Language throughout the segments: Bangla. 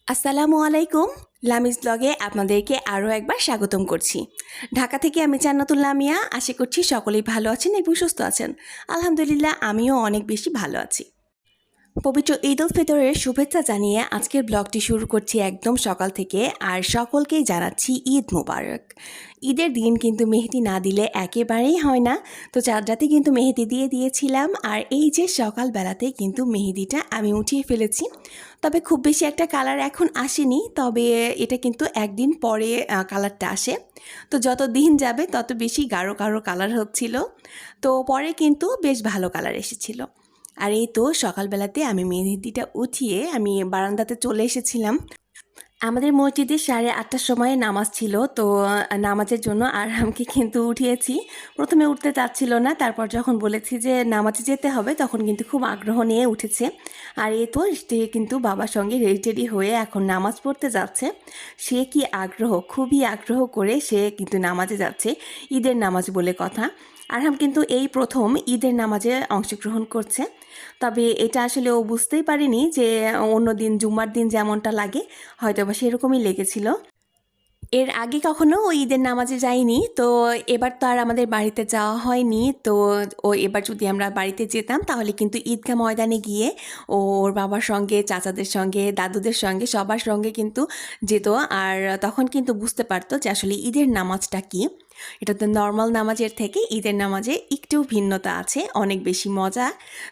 আসসালামু আলাইকুম। লামিজ ব্লগে আপনাদেরকে আরও একবার স্বাগতম করছি। ঢাকা থেকে আমি জান্নাতুল লামিয়া। আশা করছি সকলেই ভালো আছেন এবং সুস্থ আছেন। আলহামদুলিল্লাহ আমিও অনেক বেশি ভালো আছি। পবিত্র ঈদ উল ফিতরের শুভেচ্ছা জানিয়ে আজকের ব্লগটি শুরু করছি একদম সকাল থেকে। আর সকলকেই জানাচ্ছি ঈদ মোবারক। ঈদের দিন কিন্তু মেহেদি না দিলে একেবারেই হয় না। তো চাঁদ রাতে কিন্তু মেহেদি দিয়ে দিয়েছিলাম। আর এই যে সকালবেলাতে কিন্তু মেহেদিটা আমি উঠিয়ে ফেলেছি। তবে খুব বেশি একটা কালার এখন আসেনি, তবে এটা কিন্তু একদিন পরে কালারটা আসে। তো যত দিন যাবে তত বেশি গাঢ় গাঢ় কালার হচ্ছিল। তো পরে কিন্তু বেশ ভালো কালার এসেছিল। আর এই তো সকালবেলাতে আমি মেহেদিটা উঠিয়ে আমি বারান্দাতে চলে এসেছিলাম। আমাদের মসজিদে 8:30টার সময় নামাজ ছিল, তো নামাজের জন্য আরহামকে কিন্তু উঠিয়েছি। প্রথমে উঠতে চাচ্ছিল না, তারপর যখন বলেছি যে নামাজে যেতে হবে তখন কিন্তু খুব আগ্রহ নিয়ে উঠেছে। আর এই তো সে কিন্তু বাবার সঙ্গে রেডি হয়ে এখন নামাজ পড়তে যাচ্ছে। সে কি আগ্রহ, খুবই আগ্রহ করে সে কিন্তু নামাজে যাচ্ছে। ঈদের নামাজ বলে কথা। আরহাম কিন্তু এই প্রথম ঈদের নামাজে অংশগ্রহণ করছে। তবে এটা আসলে ও বুঝতেই পারেনি যে অন্য দিন জুম্মার দিন যেমনটা লাগে হয়তো বা সেরকমই লেগেছিল। এর আগে কখনো ও ঈদের নামাজে যায়নি, তো এবার তো আর আমাদের বাড়িতে যাওয়া হয়নি। তো ও এবার যদি আমরা বাড়িতে যেতাম তাহলে কিন্তু ঈদগাহ ময়দানে গিয়ে ওর বাবার সঙ্গে, চাচাদের সঙ্গে, দাদুদের সঙ্গে, সবার সঙ্গে কিন্তু যেত। আর তখন কিন্তু বুঝতে পারতো যে আসলে ঈদের নামাজটা কী। এটা তো নর্মাল নামাজের থেকে ঈদের নামাজে একটু ভিন্নতা আছে, অনেক বেশি মজা।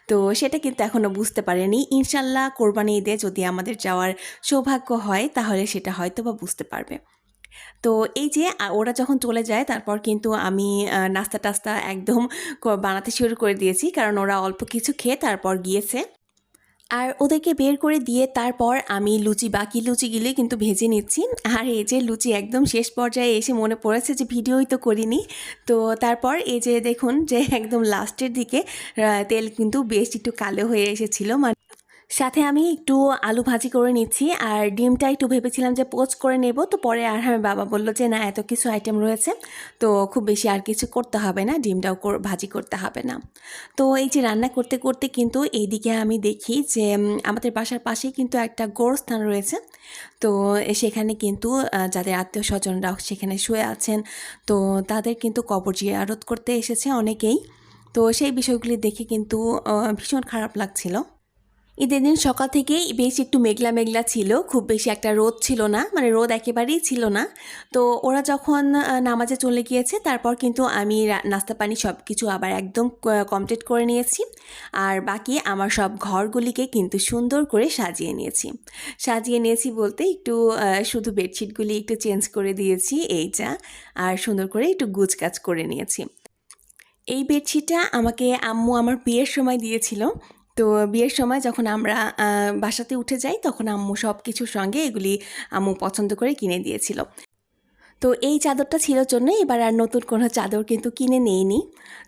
তো সেটা কিন্তু এখনও বুঝতে পারেনি। ইনশাল্লাহ কোরবানি ঈদে যদি আমাদের যাওয়ার সৌভাগ্য হয় তাহলে সেটা হয়তো বা বুঝতে পারবে। তো এই যে ওরা যখন চলে যায় তারপর কিন্তু আমি নাস্তা টাস্তা একদম বানাতে শুরু করে দিয়েছি, কারণ ওরা অল্প কিছু খেয়ে তারপর গিয়েছে। আর ওদেরকে বের করে দিয়ে তারপর আমি বাকি লুচিগুলি কিন্তু ভেজে নিচ্ছি। আর এই যে লুচি একদম শেষ পর্যায়ে এসে মনে পড়েছে যে ভিডিওই তো করিনি। তো তারপর এই যে দেখুন যে একদম লাস্টের দিকে তেল কিন্তু বেশ একটু কালো হয়ে এসেছিল। সাথে আমি একটু আলু ভাজি করে নিচ্ছি, আর ডিমটা একটু ভেবেছিলাম যে পোচ করে নেব। তো পরে আর আমার বাবা বলল যে না, এত কিছু আইটেম রয়েছে, তো খুব বেশি আর কিছু করতে হবে না, ডিমটাও ভাজি করতে হবে না। তো এই যে রান্না করতে করতে কিন্তু এইদিকে আমি দেখি যে আমাদের বাসার পাশেই কিন্তু একটা গোরস্থান রয়েছে। তো সেখানে কিন্তু যাদের আত্মীয় স্বজনরা সেখানে শুয়ে আছেন, তো তাদের কিন্তু কবর জিয়ারত করতে এসেছে অনেকেই। তো সেই বিষয়গুলি দেখে কিন্তু ভীষণ খারাপ লাগছিল। ঈদের দিন সকাল থেকেই বেশ একটু মেঘলা মেঘলা ছিল, খুব বেশি একটা রোদ ছিল না, মানে রোদ একেবারেই ছিল না। তো ওরা যখন নামাজে চলে গিয়েছে তারপর কিন্তু আমি নাস্তা পানি সব কিছু আবার একদম কমপ্লিট করে নিয়েছি। আর বাকি আমার সব ঘরগুলিকে কিন্তু সুন্দর করে সাজিয়ে নিয়েছি বলতে একটু শুধু বেডশিটগুলি একটু চেঞ্জ করে দিয়েছি এইটা, আর সুন্দর করে একটু গুছগাছ করে নিয়েছি। এই বেডশিটটা আমাকে আম্মু আমার বিয়ের সময় দিয়েছিল। তো বিয়ের সময় যখন আমরা বাসাতে উঠে যাই তখন আম্মু সব কিছুর সঙ্গে এগুলি আম্মু পছন্দ করে কিনে দিয়েছিল। তো এই চাদরটা ছিল জন্য এবার আর নতুন কোনো চাদর কিন্তু কিনে নেইনি।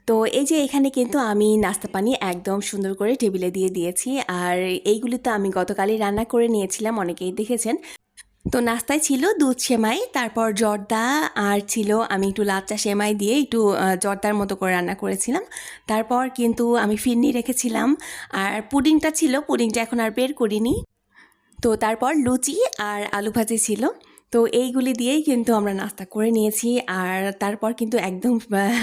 তো এই যে এখানে কিন্তু আমি নাস্তা পানি একদম সুন্দর করে টেবিলে দিয়ে দিয়েছি। আর এইগুলি তো আমি গতকালই রান্না করে নিয়েছিলাম, অনেকেই দেখেছেন। তো নাস্তায় ছিল দুধ সেমাই, তারপর জর্দা, আর ছিল আমি একটু লাচ্চা সেমাই দিয়ে একটু জর্দার মতো করে রান্না করেছিলাম। তারপর কিন্তু আমি ফিরনি রেখেছিলাম, আর পুডিংটা ছিল, পুডিংটা এখন আর বের করিনি। তো তারপর লুচি আর আলু ভাজি ছিল। তো এইগুলি দিয়েই কিন্তু আমরা নাস্তা করে নিয়েছি। আর তারপর কিন্তু একদম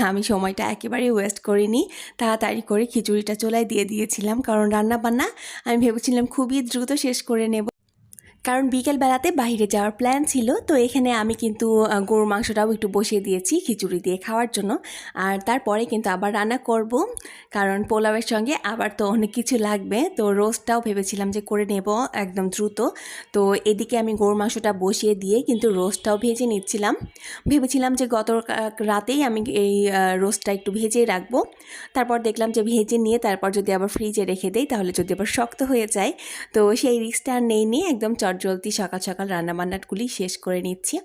আমি সময়টা একেবারেই ওয়েস্ট করিনি, তাড়াতাড়ি করে খিচুড়িটা চুলায় দিয়ে দিয়েছিলাম, কারণ রান্না বান্না আমি ভেবেছিলাম খুবই দ্রুত শেষ করে নেব, কারণ বিকেলবেলাতে বাইরে যাওয়ার প্ল্যান ছিল। তো এখানে আমি কিন্তু গরুর মাংসটাও একটু বসিয়ে দিয়েছি খিচুড়ি দিয়ে খাওয়ার জন্য। আর তারপরে কিন্তু আবার রান্না করব, কারণ পোলাওয়ের সঙ্গে আবার তো অনেক কিছু লাগবে। তো রোস্টটাও ভেবেছিলাম যে করে নেব একদম দ্রুত। তো এদিকে আমি গরুর মাংসটা বসিয়ে দিয়ে কিন্তু রোস্টটাও ভেজে নিচ্ছিলাম। ভেবেছিলাম যে গত রাতেই আমি এই রোস্টটা একটু ভেজেই রাখবো। তারপর দেখলাম যে ভেজে নিয়ে তারপর যদি আবার ফ্রিজে রেখে দেই তাহলে যদি আবার শক্ত হয়ে যায়, তো সেই রিস্কটা আর নেইনি, একদম চটজলদি সকাল সকাল রান্নাবান্নাগুলি শেষ করে নিচ্ছি।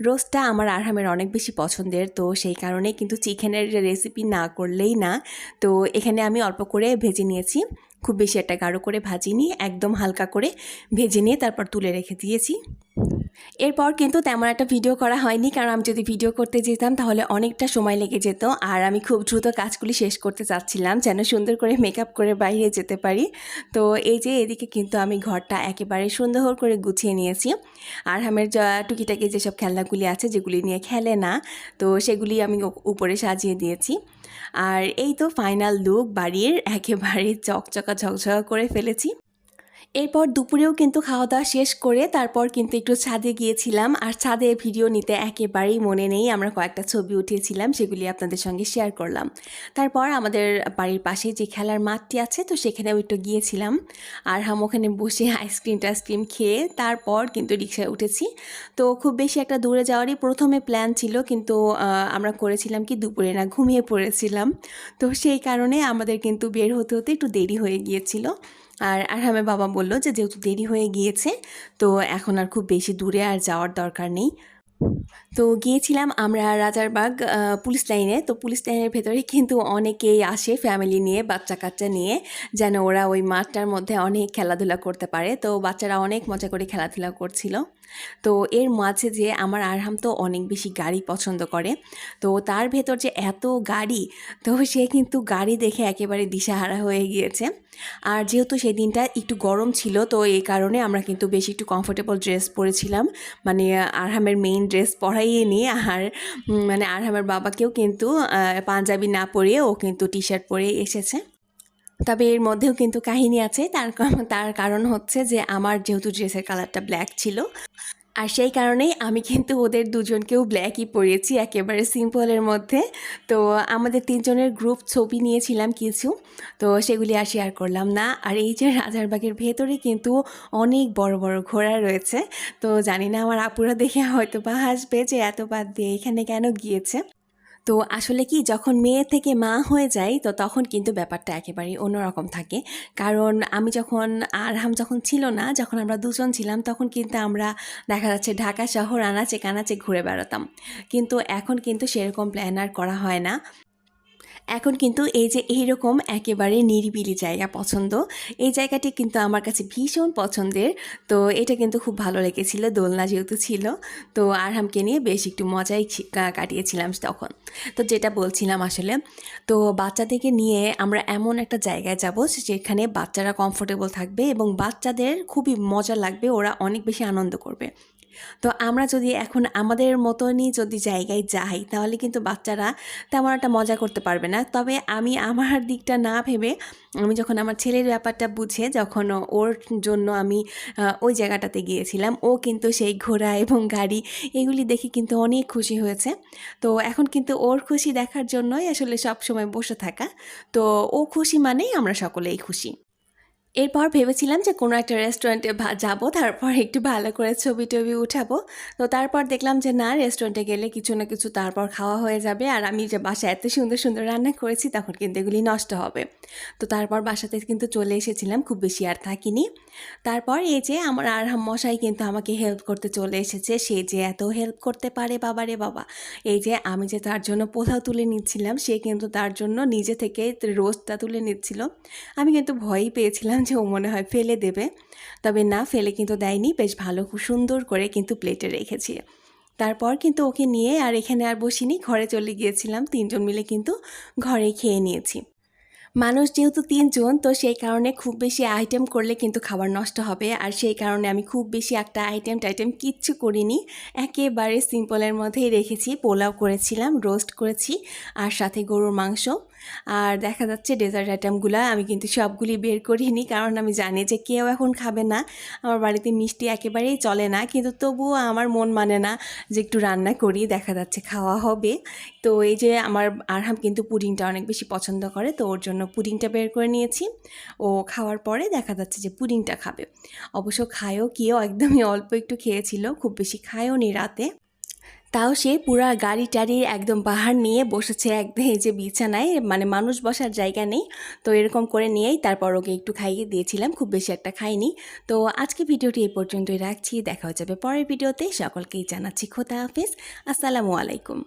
রোস্টটা আমার আরহামের অনেক বেশি পছন্দের, তো সেই কারণে কিন্তু চিকেনের রেসিপি না করলেই না। তো এখানে আমি অল্প করে ভেজে নিয়েছি, খুব বেশি একটা গাঢ় করে ভাজিনি, একদম হালকা করে ভেজে নিয়ে তারপর তুলে রেখে দিয়েছি। এরপর কিন্তু তেমন একটা ভিডিও করা হয়নি, কারণ আমি যদি ভিডিও করতে যেতাম তাহলে অনেকটা সময় লেগে যেত, আর আমি খুব দ্রুত কাজগুলি শেষ করতে চাচ্ছিলাম যেন সুন্দর করে মেকআপ করে বাইরে যেতে পারি। তো এই যে এদিকে কিন্তু আমি ঘরটা একেবারে সুন্দর করে গুছিয়ে নিয়েছি। আরহামের টুকিটাকি যেসব খেলনাগুলি আছে যেগুলি নিয়ে খেলে না, তো সেগুলি আমি উপরে সাজিয়ে দিয়েছি। আর এই তো ফাইনাল লুক বাড়ির, একেবারে চকচকা ঝকঝকা করে ফেলেছি। এরপর দুপুরেও কিন্তু খাওয়া দাওয়া শেষ করে তারপর কিন্তু একটু ছাদে গিয়েছিলাম, আর ছাদে ভিডিও নিতে একেবারেই মনে নেই। আমরা কয়েকটা ছবি উঠিয়েছিলাম, সেগুলি আপনাদের সঙ্গে শেয়ার করলাম। তারপর আমাদের বাড়ির পাশে যে খেলার মাঠটি আছে, তো সেখানেও একটু গিয়েছিলাম। আর ওখানে বসে আইসক্রিম খেয়ে তারপর কিন্তু রিক্সায় উঠেছি। তো খুব বেশি একটা দূরে যাওয়ারই প্রথমে প্ল্যান ছিল, কিন্তু আমরা করেছিলাম কি দুপুরে না ঘুমিয়ে পড়েছিলাম। তো সেই কারণে আমাদের কিন্তু বের হতে হতে একটু দেরি হয়ে গিয়েছিল। আর আরহামের বাবা বলল যে যেহেতু দেরি হয়ে গিয়েছে, তো এখন আর খুব বেশি দূরে আর যাওয়ার দরকার নেই। তো গিয়েছিলাম আমরা রাজারবাগ পুলিশ লাইনে। তো পুলিশ লাইনের ভেতরে কিন্তু অনেকেই আসে ফ্যামিলি নিয়ে, বাচ্চা কাচ্চা নিয়ে, যেন ওরা ওই মাঠটার মধ্যে অনেক খেলাধুলা করতে পারে। তো বাচ্চারা অনেক মজা করে খেলাধুলা করছিল। তো এর মাঝে যে আমার আরহাম তো অনেক বেশি গাড়ি পছন্দ করে, তো তার ভেতর যে এত গাড়ি, তো সে কিন্তু গাড়ি দেখে একেবারে দিশাহারা হয়ে গিয়েছে। আর যেহেতু সেই দিনটা একটু গরম ছিল, তো এই কারণে আমরা কিন্তু বেশি একটু কমফোর্টেবল ড্রেস পরেছিলাম, মানে আরহামের মেইন ড্রেস পরাইয়ে নিয়ে। আর মানে আরহামের বাবাকেও কিন্তু পাঞ্জাবি না পরিয়ে ও কিন্তু টি শার্ট পরে এসেছে। তবে এর মধ্যেও কিন্তু কাহিনী আছে। তার কারণ হচ্ছে যে আমার যেহেতু ড্রেসের কালারটা ব্ল্যাক ছিল, আর সেই কারণেই আমি কিন্তু ওদের দুজনকেও ব্ল্যাকই পরিয়েছি, একেবারে সিম্পলের মধ্যে। তো আমাদের তিনজনের গ্রুপ ছবি নিয়েছিলাম কিছু, তো সেগুলি আর শেয়ার করলাম না। আর এই যে রাজারবাগের ভেতরে কিন্তু অনেক বড় বড় ঘোড়া রয়েছে। তো জানি না আমার আপুরা দেখে হয়তো বা হাসবে যে এত বাদ দিয়ে এখানে কেন গিয়েছে। তো আসলে কি, যখন মেয়ে থেকে মা হয়ে যায়, তো তখন কিন্তু ব্যাপারটা একেবারেই অন্যরকম থাকে। কারণ আমি যখন আরহাম যখন ছিল না, যখন আমরা দুজন ছিলাম, তখন কিন্তু আমরা দেখা যাচ্ছে ঢাকা শহর আনাচে কানাচে ঘুরে বেড়াতাম। কিন্তু এখন কিন্তু সেরকম প্ল্যান আর করা হয় না। এখন কিন্তু এই যে এইরকম একেবারে নিরিবিলি জায়গা পছন্দ। এই জায়গাটি কিন্তু আমার কাছে ভীষণ পছন্দের। তো এটা কিন্তু খুব ভালো লেগেছিল, দোলনা যেহেতু ছিল। তো আরহামকে নিয়ে বেশ একটু মজাই কাটিয়েছিলাম তখন। তো যেটা বলছিলাম আসলে, তো বাচ্চাদেরকে নিয়ে আমরা এমন একটা জায়গায় যাব যেখানে বাচ্চারা কমফোর্টেবল থাকবে এবং বাচ্চাদের খুবই মজা লাগবে, ওরা অনেক বেশি আনন্দ করবে। তো আমরা যদি এখন আমাদের মতনই যদি জায়গায় যাই, তাহলে কিন্তু বাচ্চারা তেমন একটা মজা করতে পারবে না। তবে আমি আমার দিকটা না ভেবে, আমি যখন আমার ছেলের ব্যাপারটা বুঝে যখন ওর জন্য আমি ওই জায়গাটাতে গিয়েছিলাম, ও কিন্তু সেই ঘোড়া এবং গাড়ি এগুলি দেখে কিন্তু অনেক খুশি হয়েছে। তো এখন কিন্তু ওর খুশি দেখার জন্যই আসলে সব সময় বসে থাকা। তো ও খুশি মানেই আমরা সকলেই খুশি। এরপর ভেবেছিলাম যে কোনো একটা রেস্টুরেন্টে যাবো, তারপর একটু ভালো করে ছবি টবি উঠাবো। তো তারপর দেখলাম যে না, রেস্টুরেন্টে গেলে কিছু না কিছু তারপর খাওয়া হয়ে যাবে, আর আমি যে বাসায় এত সুন্দর সুন্দর রান্না করেছি তখন কিন্তু এগুলি নষ্ট হবে। তো তারপর বাসাতে কিন্তু চলে এসেছিলাম, খুব বেশি আর থাকিনি। তারপর এই যে আমার আরহাম মশাই কিন্তু আমাকে হেল্প করতে চলে এসেছে। সে যে এত হেল্প করতে পারে, বাবা রে বাবা। এই যে আমি যে তার জন্য পোলাও তুলে নিচ্ছিলাম, সে কিন্তু তার জন্য নিজে থেকে রোস্টটা তুলে নিচ্ছিল। আমি কিন্তু ভয়ই পেয়েছিলাম যে ও মনে হয় ফেলে দেবে, তবে না, ফেলে কিন্তু দেয়নি, বেশ ভালো খুব সুন্দর করে কিন্তু প্লেটে রেখেছি। তারপর কিন্তু ওকে নিয়ে আর এখানে আর বসিনি, ঘরে চলে গিয়েছিলাম। তিনজন মিলে কিন্তু ঘরে খেয়ে নিয়েছি। মানুষ যেহেতু তিনজন, তো সেই কারণে খুব বেশি আইটেম করলে কিন্তু খাবার নষ্ট হবে, আর সেই কারণে আমি খুব বেশি একটা আইটেম কিচ্ছু করিনি, একেবারে সিম্পলের মধ্যেই রেখেছি। পোলাও করেছিলাম, রোস্ট করেছি, আর সাথে গরুর মাংস। আর দেখা যাচ্ছে ডেজার্ট আইটেমগুলো আমি কিন্তু সবগুলি বের করিনি, কারণ আমি জানি যে কেউ এখন খাবে না। আমার বাড়িতে মিষ্টি একেবারেই চলে না, কিন্তু তবুও আমার মন মানে না যে একটু রান্না করি, দেখা যাচ্ছে খাওয়া হবে। তো এই যে আমার আরহাম কিন্তু পুডিংটা অনেক বেশি পছন্দ করে, তো ওর জন্য পুডিংটা বের করে নিয়েছি। ও খাওয়ার পরে দেখা যাচ্ছে যে পুডিংটা খাবে। অবশ্য খায়ও কিও, একদমই অল্প একটু খেয়েছিল, খুব বেশি খায়ও নি রাতে। তাও সে পুরা গাড়ি টাড়ি একদম পাহাড় নিয়ে বসেছে একদম এই যে বিছানায়, মানে মানুষ বসার জায়গা নেই। তো এরকম করে নিয়েই তারপর ওকে একটু খাইয়ে দিয়েছিলাম, খুব বেশি একটা খাইনি। তো আজকে ভিডিওটি এই পর্যন্তই রাখছি, দেখা হয়ে যাবে পরের ভিডিওতে। সকলকেই জানাচ্ছি খোদা হাফেজ, আসসালামু আলাইকুম।